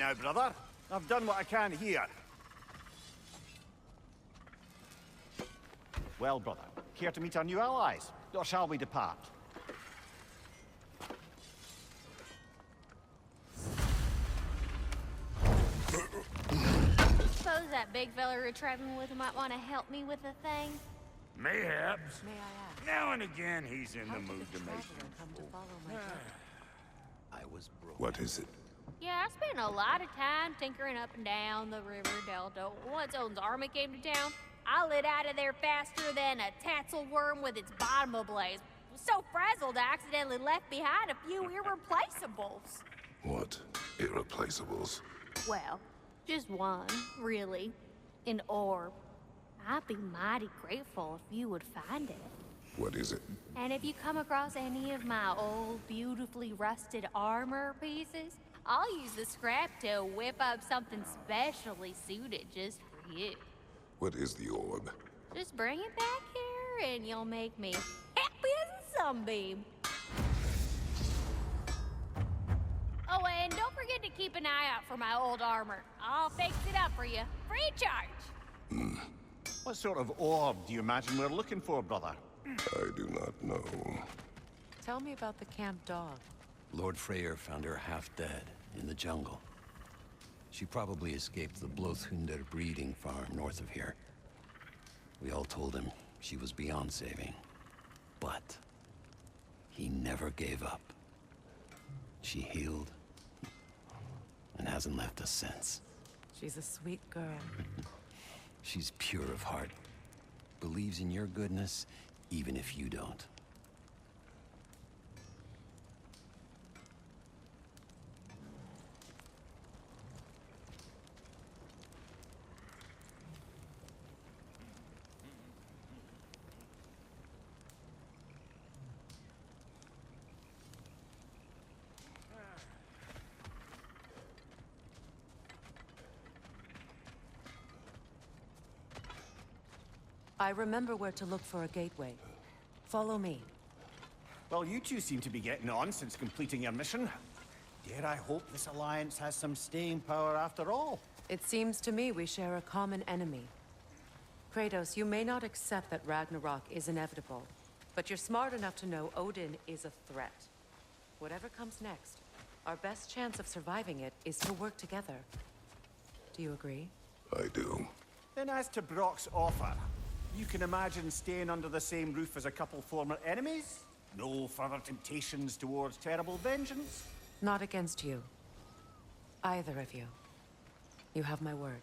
now, brother. I've done what I can here. Well, brother, care to meet our new allies? Or shall we depart? Suppose that big fella we're traveling with might want to help me with a thing? Mayhaps. May I ask? Now and again, he's in How the did mood this to make traveler come to follow my journey? I was broke. What is it? Yeah, I spent a lot of time tinkering up and down the river delta. Once Odin's army came to town, I lit out of there faster than a tassel worm with its bottom ablaze. So frazzled, I accidentally left behind a few irreplaceables. What? Irreplaceables? Well, just one, really. An orb. I'd be mighty grateful if you would find it. What is it? And if you come across any of my old, beautifully rusted armor pieces, I'll use the scrap to whip up something specially suited just for you. What is the orb? Just bring it back here and you'll make me happy as a sunbeam. Oh, and don't forget to keep an eye out for my old armor. I'll fix it up for you, free of charge. What sort of orb do you imagine we're looking for, brother? I do not know. Tell me about the camp dog. Lord Freyr found her half dead in the jungle. She probably escaped the Blothunder breeding farm north of here. We all told him she was beyond saving. But he never gave up. She healed and hasn't left us since. She's a sweet girl. She's pure of heart. Believes in your goodness, even if you don't. I remember where to look for a gateway. Follow me. Well, you two seem to be getting on since completing your mission. Dare I hope this alliance has some staying power after all? It seems to me we share a common enemy. Kratos, you may not accept that Ragnarok is inevitable, but you're smart enough to know Odin is a threat. Whatever comes next, our best chance of surviving it is to work together. Do you agree? I do. Then as to Brock's offer, you can imagine staying under the same roof as a couple former enemies? No further temptations towards terrible vengeance? Not against you. Either of you. You have my word.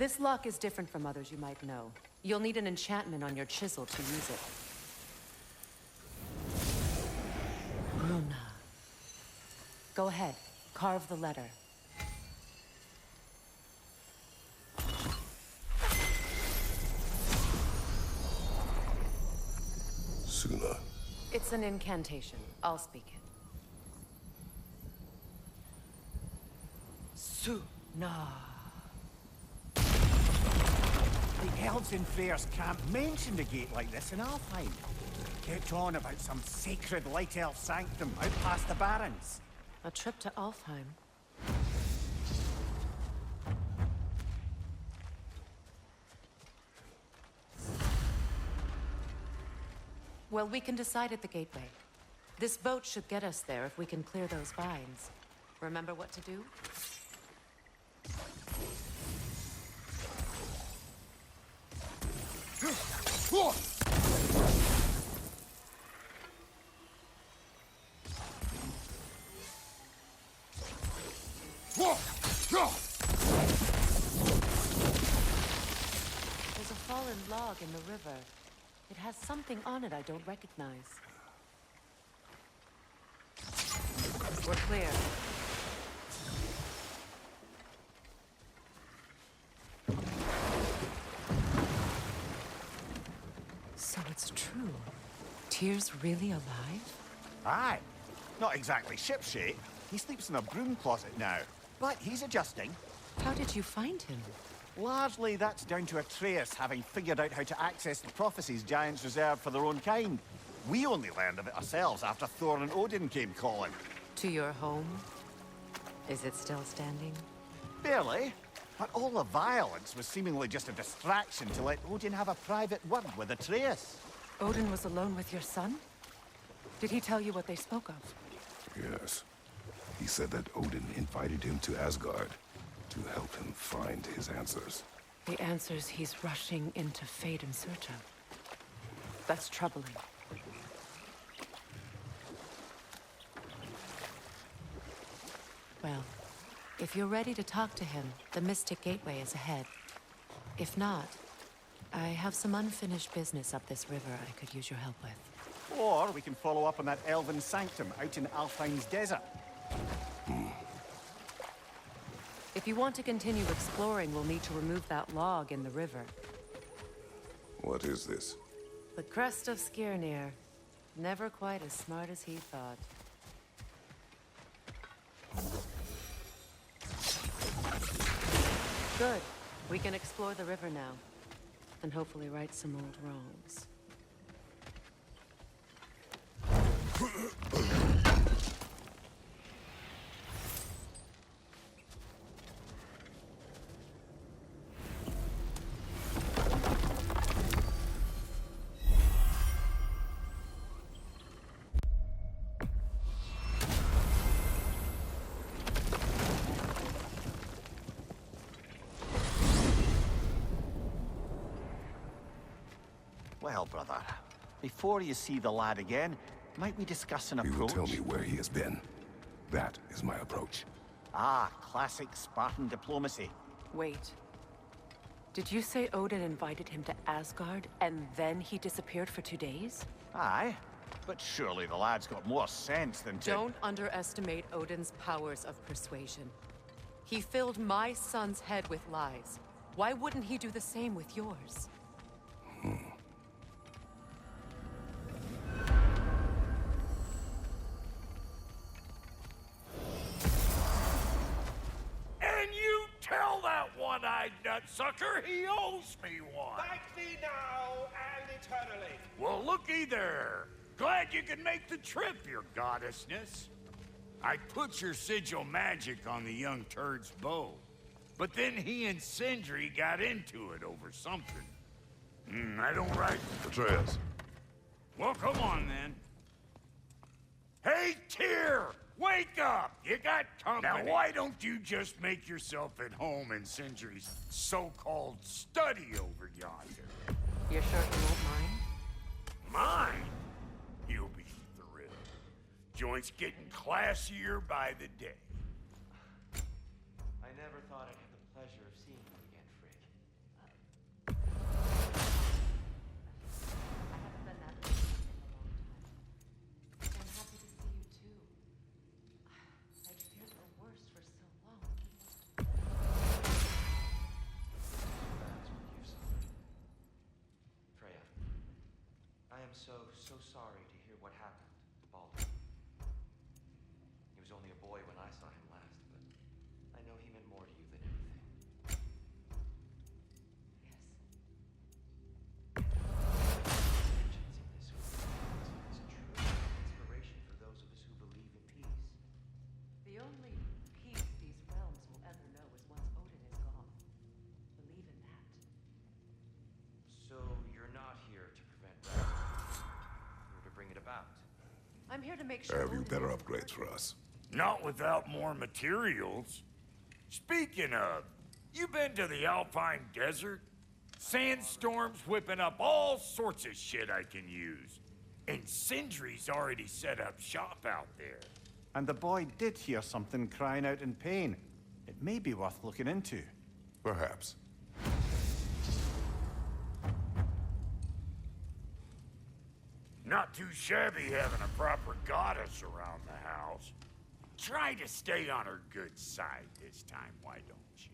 This lock is different from others you might know. You'll need an enchantment on your chisel to use it. Luna. Go ahead, carve the letter. Suna. It's an incantation. I'll speak it. Suna. elves in Freyr's camp mentioned a gate like this in Alfheim. Kept on about some sacred light elf sanctum out past the barrens. A trip to Alfheim. Well, we can decide at the gateway. This boat should get us there if we can clear those vines. Remember what to do? There's a fallen log in the river. It has something on it I don't recognize. We're clear. So it's true. Tyr's really alive? Aye. Not exactly shipshape. He sleeps in a broom closet now. But he's adjusting. How did you find him? Largely, that's down to Atreus having figured out how to access the prophecies giants reserved for their own kind. We only learned of it ourselves after Thor and Odin came calling. To your home? Is it still standing? Barely. But all the violence was seemingly just a distraction to let Odin have a private word with Atreus. Odin was alone with your son? Did he tell you what they spoke of? Yes. He said that Odin invited him to Asgard to help him find his answers. The answers he's rushing into fate in search of. That's troubling. Well, if you're ready to talk to him, the Mystic Gateway is ahead. If not, I have some unfinished business up this river I could use your help with. Or we can follow up on that elven sanctum out in Alfheim's desert. If you want to continue exploring, we'll need to remove that log in the river. What is this? The crest of Skirnir. Never quite as smart as he thought. Good. We can explore the river now. And hopefully right some old wrongs. Well, brother, before you see the lad again, might we discuss an You will approach? tell me where he has been. That is my approach. Ah, classic Spartan diplomacy. Wait. Did you say Odin invited him to Asgard, and then he disappeared for 2 days? Aye, but surely the lad's got more sense than to... Don't underestimate Odin's powers of persuasion. He filled my son's head with lies. Why wouldn't he do the same with yours? And you tell that one-eyed nutsucker he owes me one. Thank thee now and eternally. Well, looky there. Glad you could make the trip, your goddessness. I put your sigil magic on the young turd's bow. But then he and Sindri got into it over something. I don't write... Atreus. Well, come on, then. Hey, Tyr! Wake up! You got company. Now, why don't you just make yourself at home in Sindri's so-called study over yonder? You're sure he won't mind? Mine? You'll be thrilled. Joint's getting classier by the day. I never thought I'd have the pleasure of seeing you again, Frigg. I haven't been that way in a long time. I'm happy to see you too. I'd feared the worst for so long. That's what you saw. Freya, I am so sorry to hear what happened to Baldur. He was only a boy when I saw him last, but I know he meant more to you than anything. Yes. to make sure. Have you better upgrades for us? Not without more materials. Speaking of, you been to the Alpine Desert? Sandstorms whipping up all sorts of shit I can use. And Sindri's already set up shop out there. And the boy did hear something crying out in pain. It may be worth looking into. Perhaps. Not too shabby having a proper goddess around the house. Try to stay on her good side this time, why don't you?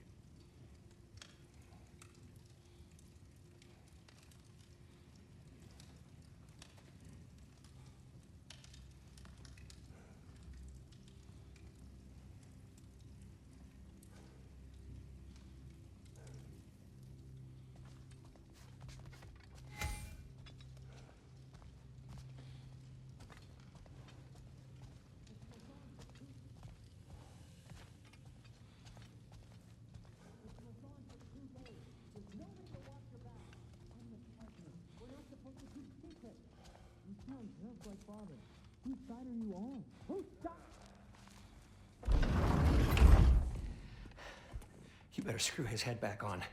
You better screw his head back on,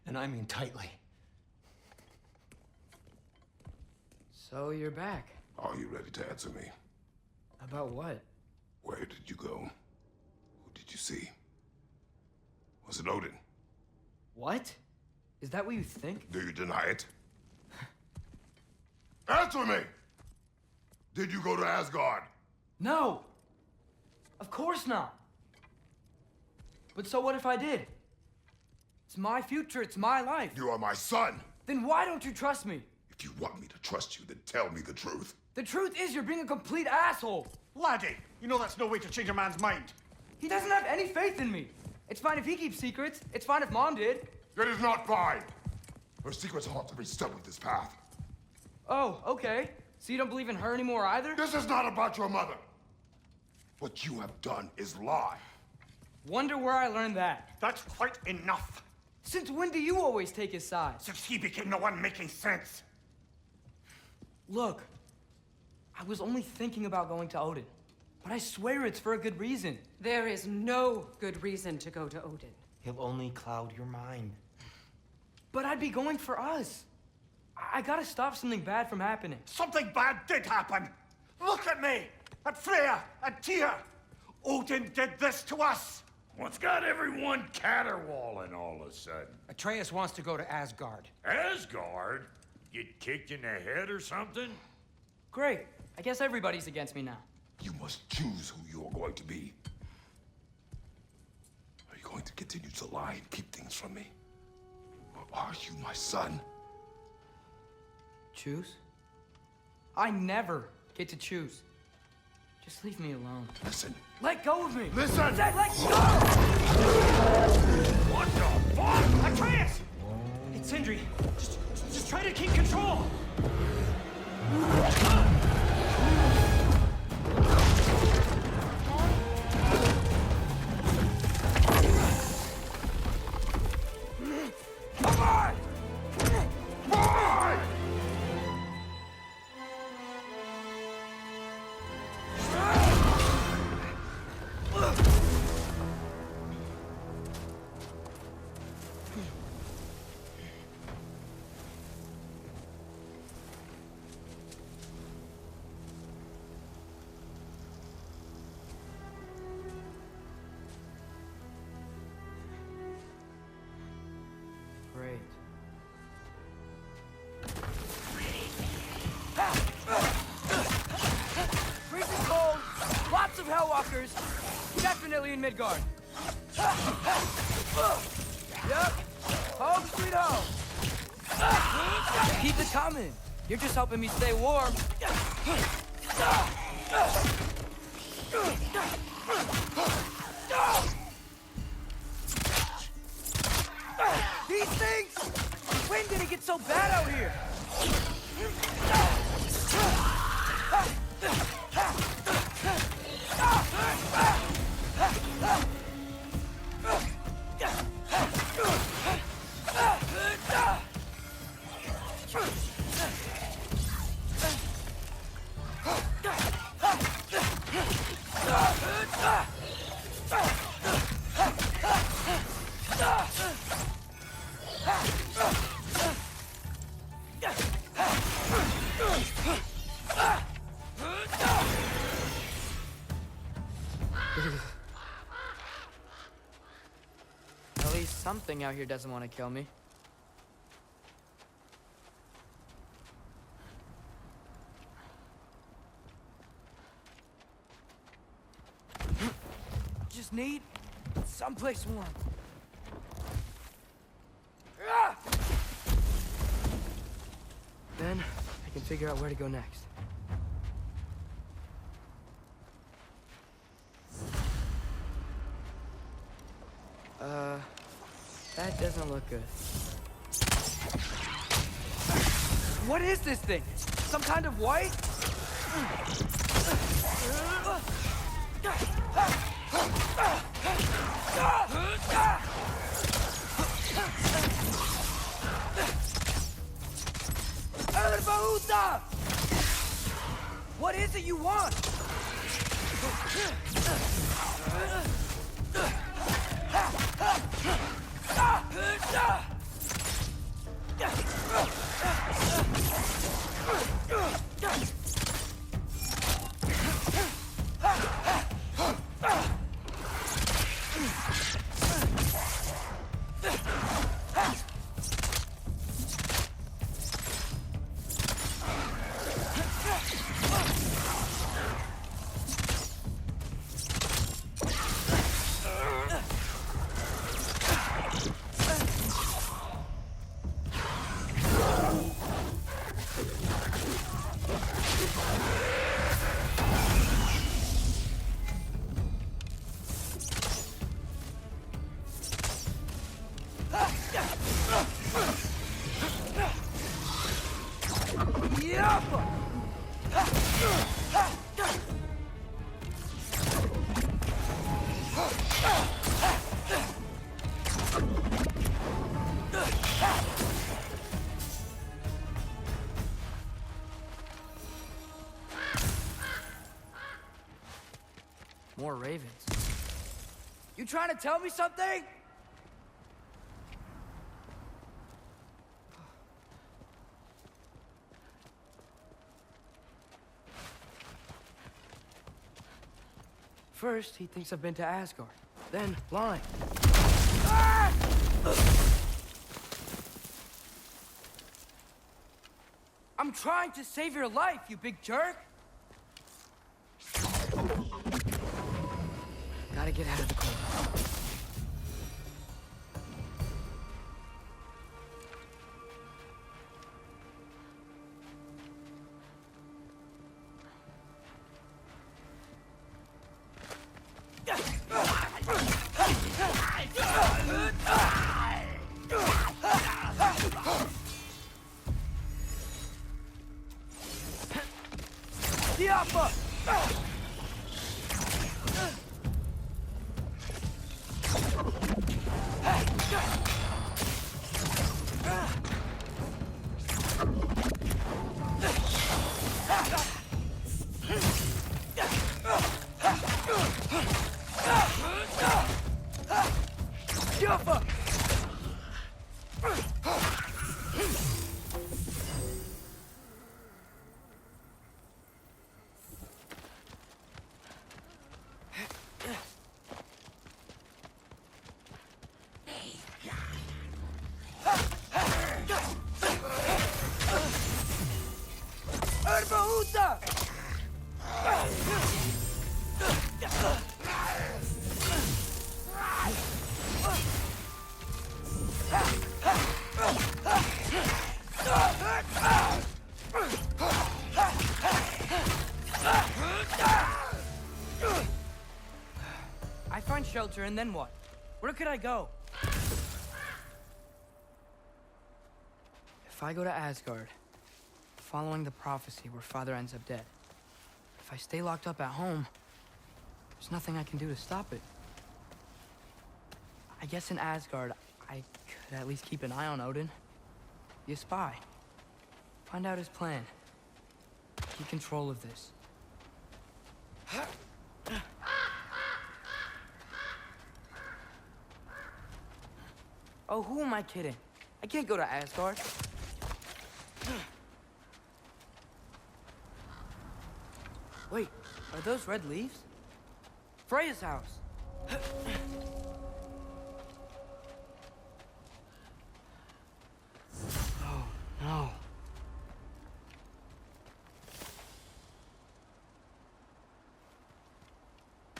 and I mean tightly. So you're back. Are you ready to answer me? About what? Where did you go? Who did you see? Was it Odin? What? Is that what you think? Do you deny it? Answer me! Did you go to Asgard? No! Of course not! But so what if I did? It's my future, it's my life. You are my son! Then why don't you trust me? If you want me to trust you, then tell me the truth. The truth is you're being a complete asshole! Laddie, you know that's no way to change a man's mind. He doesn't have any faith in me. It's fine if he keeps secrets. It's fine if Mom did. It is not fine! Her secrets ought to be stuck with this path. Oh, okay. So you don't believe in her anymore either? This is not about your mother! What you have done is lie. Wonder where I learned that. That's quite enough. Since when do you always take his side? Since he became the one making sense. Look, I was only thinking about going to Odin. But I swear it's for a good reason. There is no good reason to go to Odin. He'll only cloud your mind. But I'd be going for us. I gotta stop something bad from happening. Something bad did happen. Look at me, at Freya, at Tyr. Odin did this to us. What's got everyone caterwauling all of a sudden? Atreus wants to go to Asgard. Asgard? Get kicked in the head or something? Great. I guess everybody's against me now. You must choose who you are going to be. Are you going to continue to lie and keep things from me? Or are you my son? Choose? I never get to choose. Just leave me alone. Listen. Let go of me! Listen! I said let go! What the fuck? Atreus! It's Sindri. Just try to keep control. Come on! Boy! Great. Freezing cold, lots of Hellwalkers, definitely in Midgard. Yep, home sweet home. Keep it coming. You're just helping me stay warm. These things! When did it get so bad out here? something out here doesn't want to kill me. Just need someplace warm. Then I can figure out where to go next. That doesn't look good. What is this thing? Some kind of white? What is it you want? More ravens. You trying to tell me something? First, he thinks I've been to Asgard. Then, lying. Ah! I'm trying to save your life, you big jerk! Gotta get out of the cold. I find shelter, and then what? Where could I go? If I go to Asgard, following the prophecy where Father ends up dead. If I stay locked up at home, there's nothing I can do to stop it. I guess in Asgard, I could at least keep an eye on Odin. Be a spy. Find out his plan. Keep control of this. Oh, who am I kidding? I can't go to Asgard. Wait, are those red leaves? Freya's house.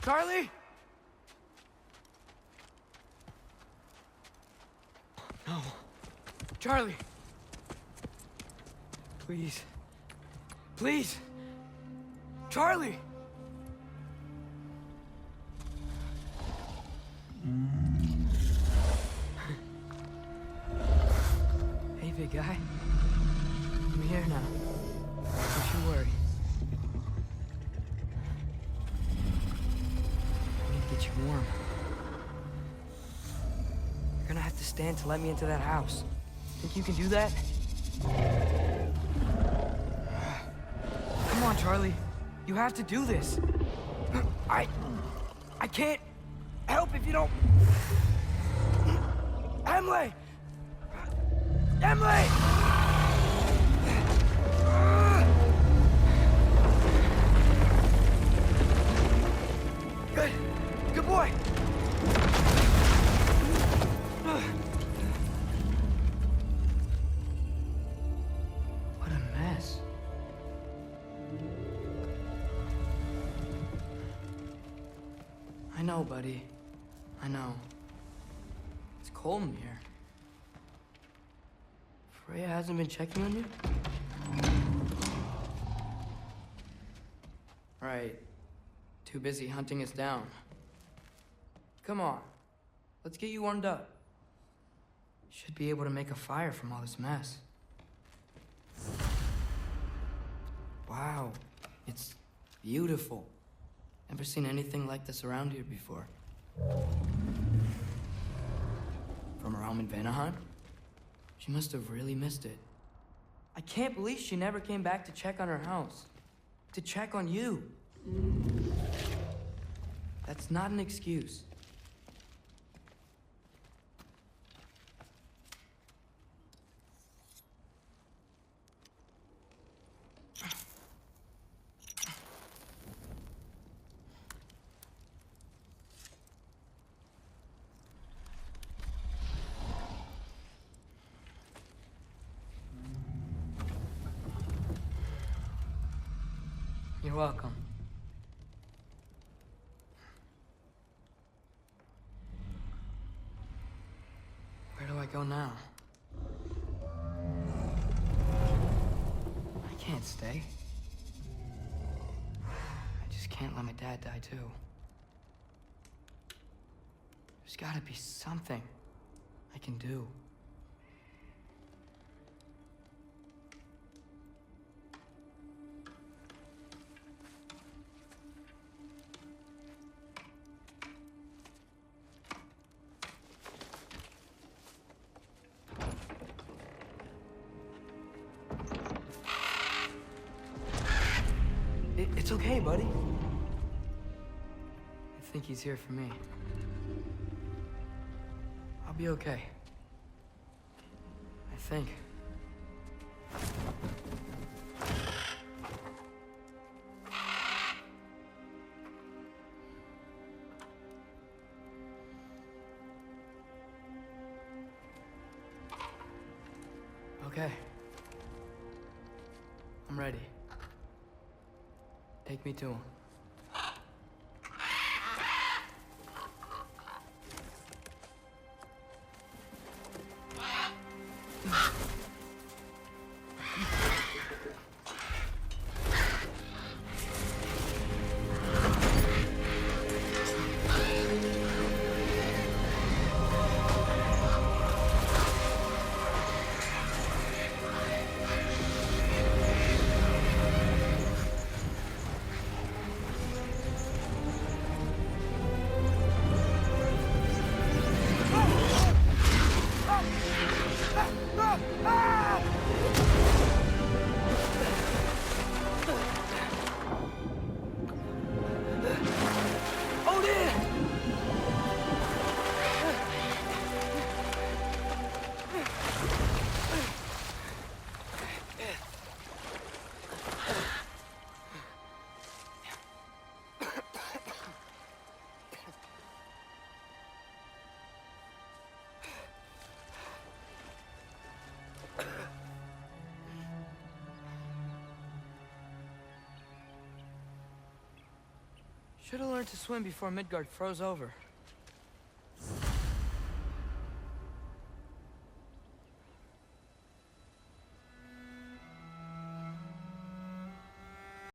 Charlie? No. Charlie. Please. Please. Charlie! Hey, big guy. I'm here now. Don't you worry. I need to get you warm. You're gonna have to stand to let me into that house. Think you can do that? Come on, Charlie. You have to do this. I can't help if you don't... Emily! Emily! Good. Good boy. What a mess. I know, buddy. I know. It's cold in here. Freya hasn't been checking on you? Right. Too busy hunting us down. Come on. Let's get you warmed up. Should be able to make a fire from all this mess. Wow. It's beautiful. Never seen anything like this around here before. From her home in Vanaheim? She must have really missed it. I can't believe she never came back to check on her house. To check on you. That's not an excuse. You're welcome. Where do I go now? I can't stay. I just can't let my dad die too. There's gotta be something I can do. It's okay, buddy. I think he's here for me. I'll be okay. I think. Okay. I'm ready. Take me to him. Should have learned to swim before Midgard froze over.